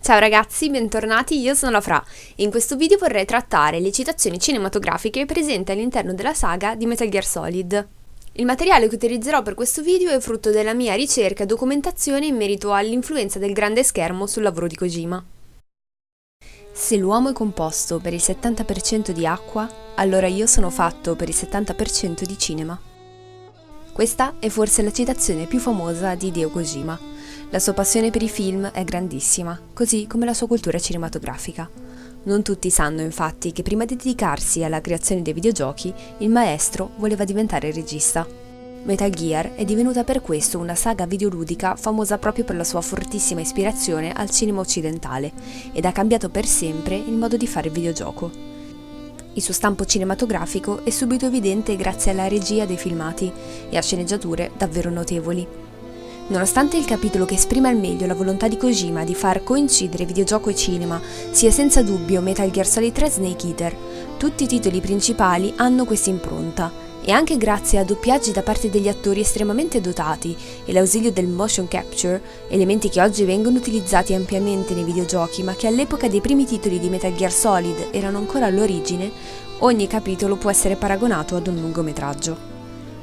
Ciao ragazzi, bentornati, io sono la Fra e in questo video vorrei trattare le citazioni cinematografiche presenti all'interno della saga di Metal Gear Solid. Il materiale che utilizzerò per questo video è frutto della mia ricerca e documentazione in merito all'influenza del grande schermo sul lavoro di Kojima. Se l'uomo è composto per il 70% di acqua, allora io sono fatto per il 70% di cinema. Questa è forse la citazione più famosa di Hideo Kojima. La sua passione per i film è grandissima, così come la sua cultura cinematografica. Non tutti sanno infatti che prima di dedicarsi alla creazione dei videogiochi, il maestro voleva diventare regista. Metal Gear è divenuta per questo una saga videoludica famosa proprio per la sua fortissima ispirazione al cinema occidentale ed ha cambiato per sempre il modo di fare il videogioco. Il suo stampo cinematografico è subito evidente grazie alla regia dei filmati e a sceneggiature davvero notevoli. Nonostante il capitolo che esprime al meglio la volontà di Kojima di far coincidere videogioco e cinema sia senza dubbio Metal Gear Solid 3 Snake Eater, tutti i titoli principali hanno questa impronta e anche grazie a doppiaggi da parte degli attori estremamente dotati e l'ausilio del motion capture, elementi che oggi vengono utilizzati ampiamente nei videogiochi ma che all'epoca dei primi titoli di Metal Gear Solid erano ancora all'origine, ogni capitolo può essere paragonato ad un lungometraggio.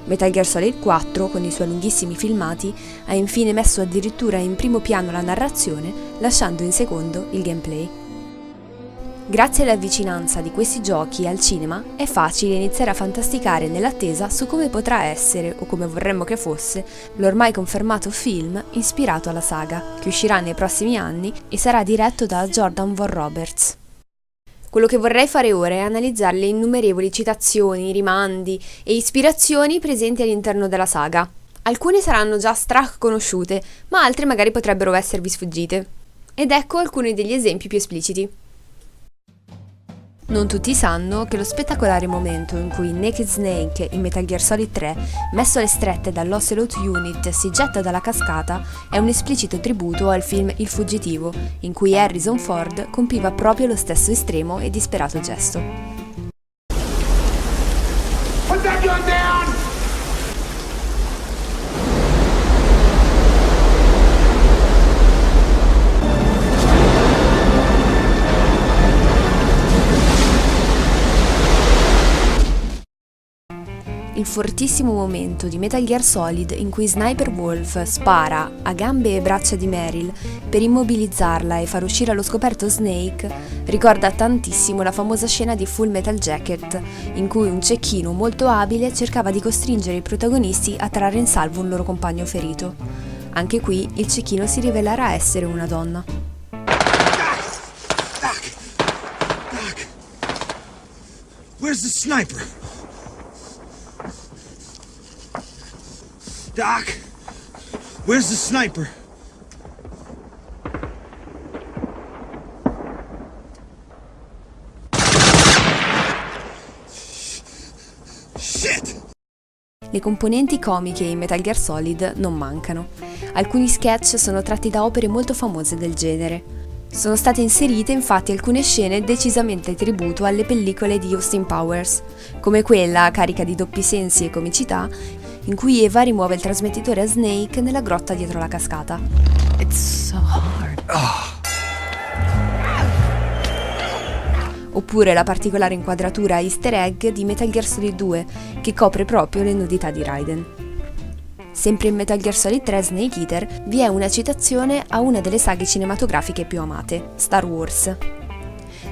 Metal Gear Solid 4, con i suoi lunghissimi filmati, ha infine messo addirittura in primo piano la narrazione, lasciando in secondo il gameplay. Grazie alla vicinanza di questi giochi al cinema, è facile iniziare a fantasticare nell'attesa su come potrà essere, o come vorremmo che fosse, l'ormai confermato film ispirato alla saga, che uscirà nei prossimi anni e sarà diretto da Jordan Vogt Roberts. Quello che vorrei fare ora è analizzare le innumerevoli citazioni, rimandi e ispirazioni presenti all'interno della saga. Alcune saranno già conosciute, ma altre magari potrebbero esservi sfuggite. Ed ecco alcuni degli esempi più espliciti. Non tutti sanno che lo spettacolare momento in cui Naked Snake in Metal Gear Solid 3, messo alle strette dall'Ocelot Unit, si getta dalla cascata è un esplicito tributo al film Il fuggitivo, in cui Harrison Ford compiva proprio lo stesso estremo e disperato gesto. Put that gun down! Il fortissimo momento di Metal Gear Solid in cui Sniper Wolf spara a gambe e braccia di Meryl per immobilizzarla e far uscire allo scoperto Snake ricorda tantissimo la famosa scena di Full Metal Jacket in cui un cecchino molto abile cercava di costringere i protagonisti a trarre in salvo un loro compagno ferito. Anche qui il cecchino si rivelerà essere una donna. Doc! Where's the sniper? Doc, where's the sniper? Shit! Le componenti comiche in Metal Gear Solid non mancano. Alcuni sketch sono tratti da opere molto famose del genere. Sono state inserite infatti alcune scene decisamente tributo alle pellicole di Austin Powers, come quella carica di doppi sensi e comicità in cui Eva rimuove il trasmettitore a Snake nella grotta dietro la cascata. It's so hard. Oppure la particolare inquadratura easter egg di Metal Gear Solid 2, che copre proprio le nudità di Raiden. Sempre in Metal Gear Solid 3 Snake Eater vi è una citazione a una delle saghe cinematografiche più amate, Star Wars.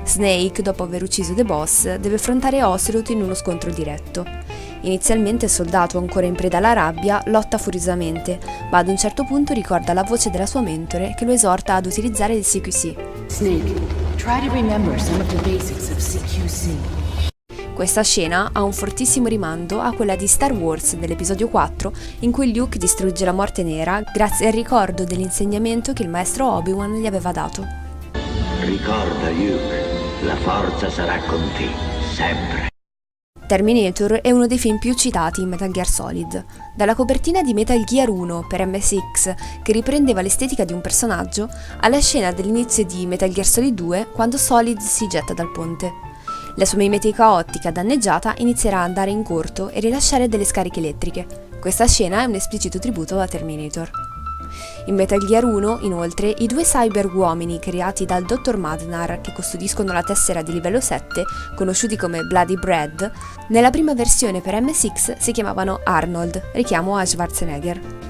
Snake, dopo aver ucciso The Boss, deve affrontare Ocelot in uno scontro diretto. Inizialmente il soldato, ancora in preda alla rabbia, lotta furiosamente, ma ad un certo punto ricorda la voce della sua mentore che lo esorta ad utilizzare il CQC. Snake, try to remember some of the basics of CQC. Questa scena ha un fortissimo rimando a quella di Star Wars dell'episodio 4, in cui Luke distrugge la Morte Nera grazie al ricordo dell'insegnamento che il maestro Obi-Wan gli aveva dato. Ricorda, Luke, la forza sarà con te, sempre. Terminator è uno dei film più citati in Metal Gear Solid. Dalla copertina di Metal Gear 1 per MSX, che riprendeva l'estetica di un personaggio, alla scena dell'inizio di Metal Gear Solid 2 quando Solid si getta dal ponte. La sua mimetica ottica danneggiata inizierà ad andare in corto e rilasciare delle scariche elettriche. Questa scena è un esplicito tributo a Terminator. In Metal Gear 1, inoltre, i due cyber uomini creati dal Dr. Madnar, che custodiscono la tessera di livello 7, conosciuti come Bloody Bread, nella prima versione per MSX si chiamavano Arnold, richiamo a Schwarzenegger.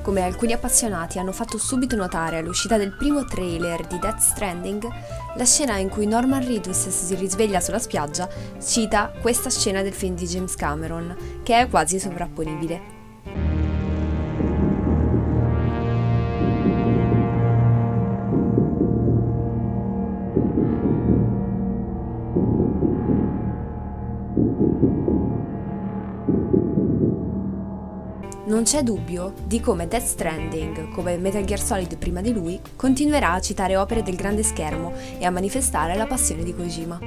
Come alcuni appassionati hanno fatto subito notare all'uscita del primo trailer di Death Stranding, la scena in cui Norman Reedus si risveglia sulla spiaggia cita questa scena del film di James Cameron, che è quasi sovrapponibile. Non c'è dubbio di come Death Stranding, come Metal Gear Solid prima di lui, continuerà a citare opere del grande schermo e a manifestare la passione di Kojima.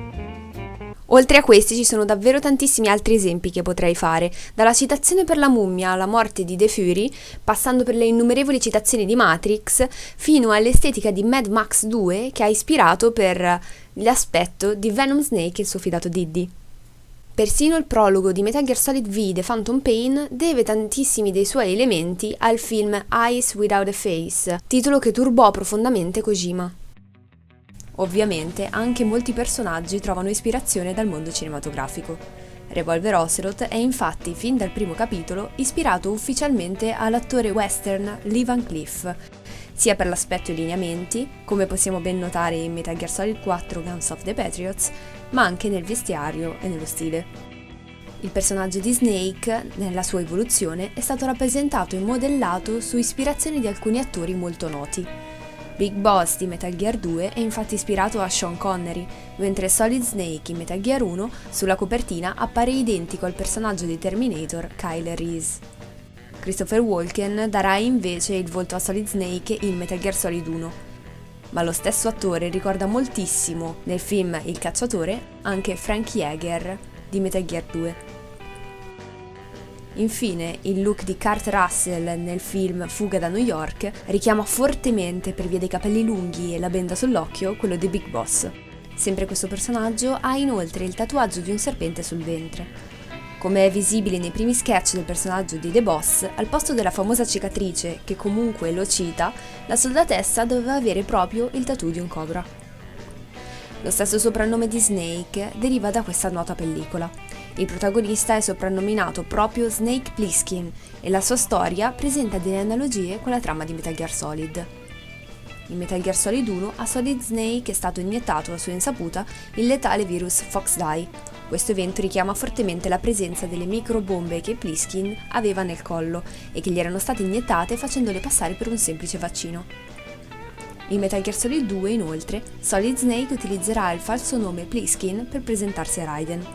Oltre a questi ci sono davvero tantissimi altri esempi che potrei fare, dalla citazione per la mummia alla morte di The Fury, passando per le innumerevoli citazioni di Matrix, fino all'estetica di Mad Max 2 che ha ispirato per l'aspetto di Venom Snake e il suo fidato Diddy. Persino il prologo di Metal Gear Solid V The Phantom Pain deve tantissimi dei suoi elementi al film Eyes Without a Face, titolo che turbò profondamente Kojima. Ovviamente anche molti personaggi trovano ispirazione dal mondo cinematografico. Revolver Ocelot è infatti, fin dal primo capitolo, ispirato ufficialmente all'attore western Lee Van Cleef, sia per l'aspetto e i lineamenti, come possiamo ben notare in Metal Gear Solid 4 Guns of the Patriots, ma anche nel vestiario e nello stile. Il personaggio di Snake, nella sua evoluzione, è stato rappresentato e modellato su ispirazione di alcuni attori molto noti. Big Boss di Metal Gear 2 è infatti ispirato a Sean Connery, mentre Solid Snake in Metal Gear 1 sulla copertina appare identico al personaggio di Terminator Kyle Reese. Christopher Walken darà invece il volto a Solid Snake in Metal Gear Solid 1, ma lo stesso attore ricorda moltissimo nel film Il cacciatore anche Frank Yeager di Metal Gear 2. Infine, il look di Kurt Russell nel film Fuga da New York richiama fortemente, per via dei capelli lunghi e la benda sull'occhio, quello di Big Boss. Sempre questo personaggio ha inoltre il tatuaggio di un serpente sul ventre. Come è visibile nei primi sketch del personaggio di The Boss, al posto della famosa cicatrice, che comunque lo cita, la soldatessa doveva avere proprio il tattoo di un cobra. Lo stesso soprannome di Snake deriva da questa nota pellicola. Il protagonista è soprannominato proprio Snake Plissken e la sua storia presenta delle analogie con la trama di Metal Gear Solid. In Metal Gear Solid 1 a Solid Snake è stato iniettato a sua insaputa il letale virus Fox Die. Questo evento richiama fortemente la presenza delle microbombe che Plissken aveva nel collo e che gli erano state iniettate facendole passare per un semplice vaccino. In Metal Gear Solid 2, inoltre, Solid Snake utilizzerà il falso nome Plissken per presentarsi a Raiden.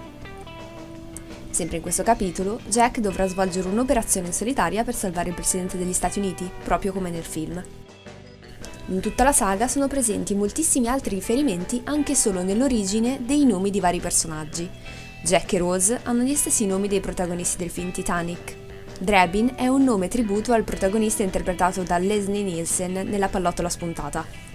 Sempre in questo capitolo, Jack dovrà svolgere un'operazione solitaria per salvare il presidente degli Stati Uniti, proprio come nel film. In tutta la saga sono presenti moltissimi altri riferimenti anche solo nell'origine dei nomi di vari personaggi. Jack e Rose hanno gli stessi nomi dei protagonisti del film Titanic. Drebin è un nome tributo al protagonista interpretato da Leslie Nielsen nella pallottola spuntata.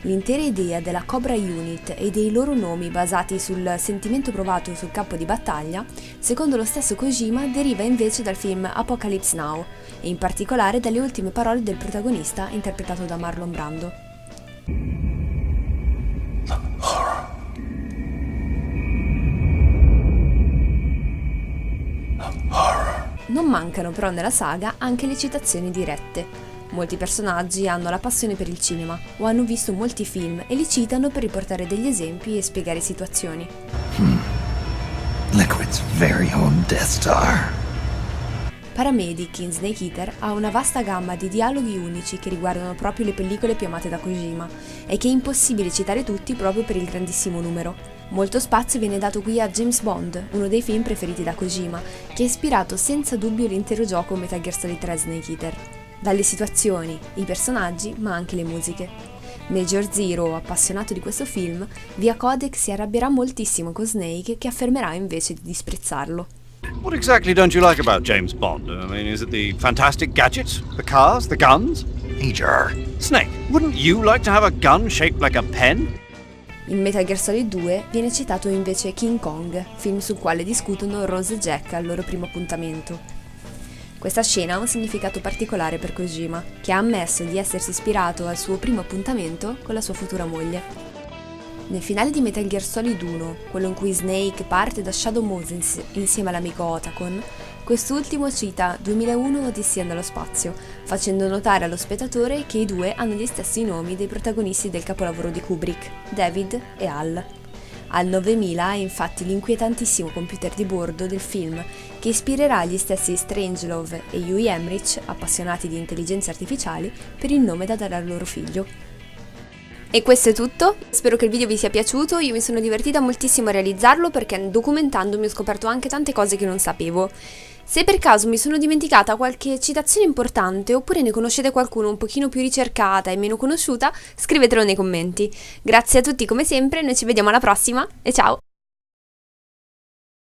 L'intera idea della Cobra Unit e dei loro nomi basati sul sentimento provato sul campo di battaglia, secondo lo stesso Kojima, deriva invece dal film Apocalypse Now, e in particolare dalle ultime parole del protagonista interpretato da Marlon Brando. Non mancano però nella saga anche le citazioni dirette. Molti personaggi hanno la passione per il cinema o hanno visto molti film e li citano per riportare degli esempi e spiegare situazioni. Liquid's very own Death Star. Paramedic in Snake Eater ha una vasta gamma di dialoghi unici che riguardano proprio le pellicole più amate da Kojima e che è impossibile citare tutti proprio per il grandissimo numero. Molto spazio viene dato qui a James Bond, uno dei film preferiti da Kojima, che ha ispirato senza dubbio l'intero gioco Metal Gear Solid 3 Snake Eater. Dalle situazioni, i personaggi, ma anche le musiche. Major Zero, appassionato di questo film, via codec si arrabbierà moltissimo con Snake, che affermerà invece di disprezzarlo. What exactly don't you like about James Bond? I mean, is it the fantastic gadgets, the cars, the guns? Major. Snake, wouldn't you like to have a gun shaped like a pen? In Metal Gear Solid 2 viene citato invece King Kong, film sul quale discutono Rose e Jack al loro primo appuntamento. Questa scena ha un significato particolare per Kojima, che ha ammesso di essersi ispirato al suo primo appuntamento con la sua futura moglie. Nel finale di Metal Gear Solid 1, quello in cui Snake parte da Shadow Moses insieme all'amico Otacon, quest'ultimo cita 2001 Odissea nello spazio, facendo notare allo spettatore che i due hanno gli stessi nomi dei protagonisti del capolavoro di Kubrick, David e Hal. Al 9000 è infatti l'inquietantissimo computer di bordo del film che ispirerà gli stessi Strangelove e Huey Emmerich, appassionati di intelligenze artificiali, per il nome da dare al loro figlio. E questo è tutto, spero che il video vi sia piaciuto, io mi sono divertita moltissimo a realizzarlo perché documentandomi ho scoperto anche tante cose che non sapevo. Se per caso mi sono dimenticata qualche citazione importante oppure ne conoscete qualcuno un pochino più ricercata e meno conosciuta, scrivetelo nei commenti. Grazie a tutti come sempre, noi ci vediamo alla prossima e ciao!